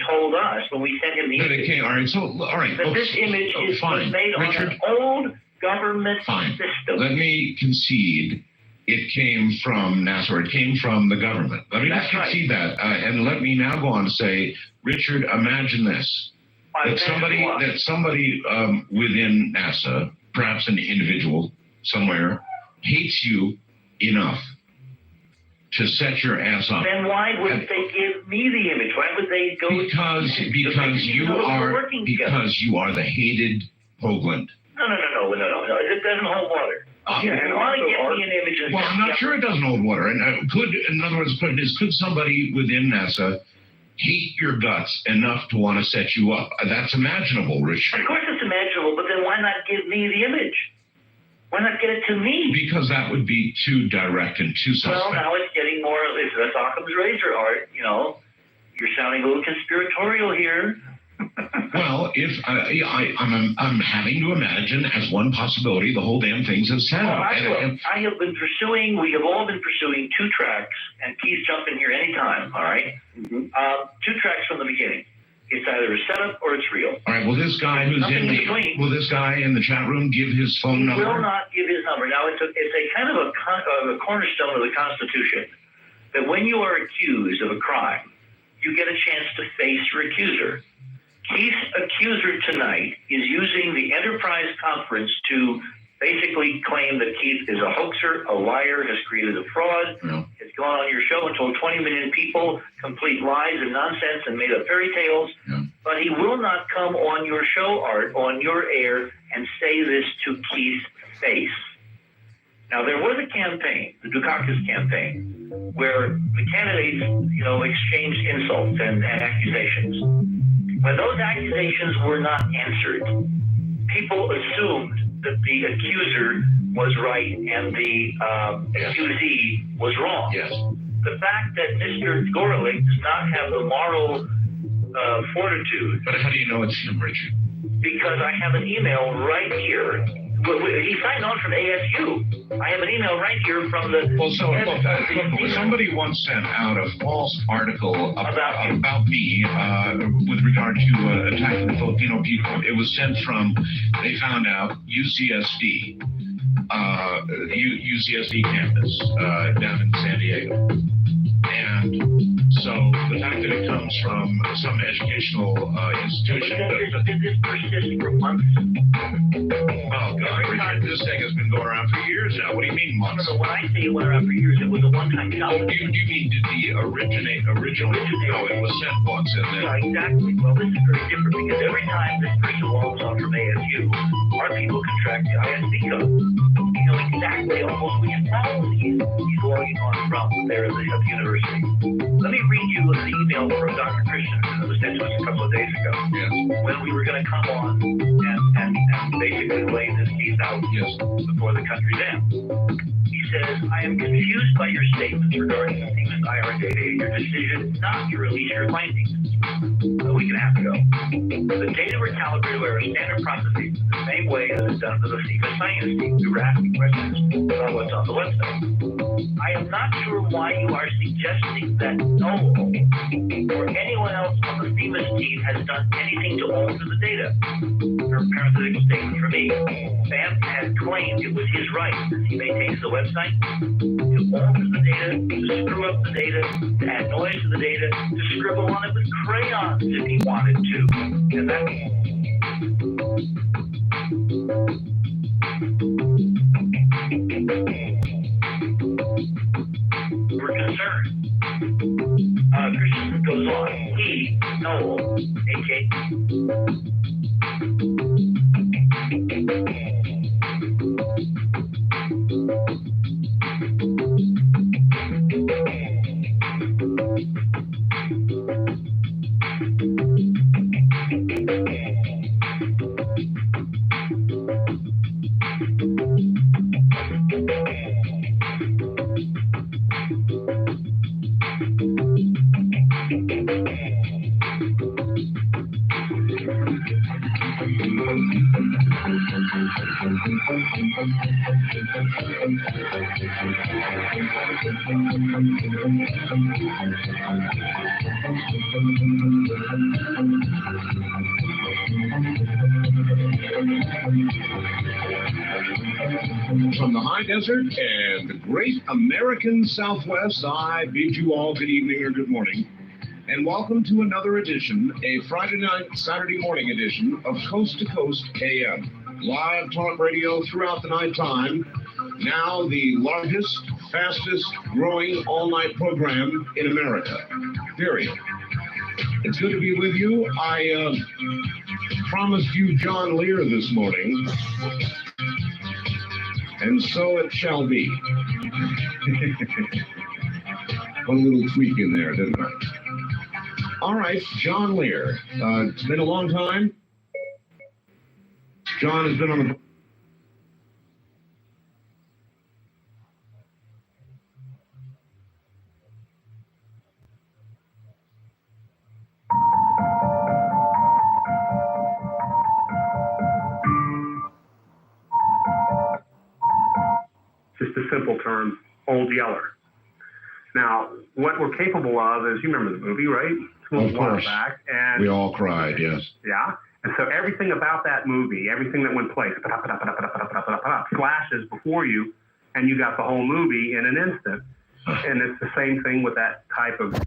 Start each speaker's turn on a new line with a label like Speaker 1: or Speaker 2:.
Speaker 1: told us when we sent him the image.
Speaker 2: Okay, all right. So, all right.
Speaker 1: That this image was made
Speaker 2: Richard,
Speaker 1: on an old government system.
Speaker 2: Let me concede it came from NASA, or it came from the government. Let me just concede that. And let me now go on to say, Richard, imagine this. That somebody within NASA, perhaps an individual somewhere, hates you enough to set your ass up.
Speaker 1: Then why would they give me the image? Why would they go?
Speaker 2: Because you are the hated Hoagland.
Speaker 1: No. It doesn't hold water. Why get me an image?
Speaker 2: Well, I'm not sure it doesn't hold water. And in other words, could somebody within NASA hate your guts enough to want to set you up? That's imaginable, Richard.
Speaker 1: Of course it's imaginable, but then why not give me the image? Why not get it to me?
Speaker 2: Because that would be too direct and too suspect.
Speaker 1: Well, now it's getting more, that's Occam's razor, Art. You're sounding a little conspiratorial here.
Speaker 2: Well, if I'm having to imagine as one possibility, the whole damn thing's a setup.
Speaker 1: We have all been pursuing two tracks, and please jump in here anytime, all right? Mm-hmm. Two tracks from the beginning. It's either a setup or it's real.
Speaker 2: All right. Will this guy in the chat room give his phone number?
Speaker 1: He will not give his number. Now, it's a kind of a cornerstone of the Constitution that when you are accused of a crime, you get a chance to face your accuser. Keith's accuser tonight is using the Enterprise Conference to basically claim that Keith is a hoaxer, a liar, has created a fraud, has gone on your show and told 20 million people complete lies and nonsense and made up fairy tales. Yeah. But he will not come on your show, Art, on your air, and say this to Keith's face. Now, there was a campaign, the Dukakis campaign, where the candidates, exchanged insults and accusations. When those accusations were not answered, people assumed that the accuser was right and the accusee was wrong.
Speaker 2: Yes.
Speaker 1: The fact that Mr. Gorelick does not have the moral fortitude.
Speaker 2: But how do you know it's him, Richard?
Speaker 1: Because I have an email right here. He signed on from ASU. I have an email right here from the...
Speaker 2: somebody once sent out a false article about me with regard to attacking the Filipino people. It was sent from, they found out, UCSD campus down in San Diego. And so the fact that it comes from some educational institution...
Speaker 1: Did this persist for months?
Speaker 2: Oh, God, Richard, this thing has been going around for years now. What do you mean months?
Speaker 1: No, when I say it went around for years, it was a one-time job.
Speaker 2: Do you mean did the originally? No, it was sent once and then...
Speaker 1: Yeah, exactly. Well, this is very different because every time this person logs on from ASU, our people contract the ISD code. You know exactly almost which policy he's logging on from there at the university. Let me read you an email from Dr. Christian that was sent to us a couple of days ago.
Speaker 2: Yes.
Speaker 1: When we were going to come on and basically lay this piece out before the country down. He says, I am confused by your statements regarding the Siemens IR data and your decision not to release your findings a week and a half ago. The data were calibrated by our standard processes the same way as it's done for the Siemens science team. We were asking questions about what's on the website. I am not sure why you are suggesting that Noel or anyone else on the Siemens team has done anything to alter the data. Your parenthetical statement for me. Sam had claimed it was his right, since he maintains the website, to alter the data, to screw up the data, to add noise to the data, to scribble on it with crayons if he wanted to. And that we're concerned. Christian goes on. He, Noel, a.k.a.
Speaker 2: From the high desert and the great American Southwest, I bid you all good evening or good morning, and welcome to another edition, a Friday night, Saturday morning edition of Coast to Coast AM. Live talk radio throughout the night time. Now the largest, fastest growing all-night program in America. Period. It's good to be with you. I promised you John Lear this morning, and so it shall be. Put a little tweak in there, didn't I? All right, John Lear. It's been a long time. John has been on the...
Speaker 3: Just a simple term, Old Yeller. Now, what we're capable of is, you remember the movie, right?
Speaker 2: Of course.
Speaker 3: Back, and
Speaker 2: we all cried, yes.
Speaker 3: Yeah. And so everything about that movie, everything that went place, flashes before you, and you got the whole movie in an instant. And it's the same thing with that type of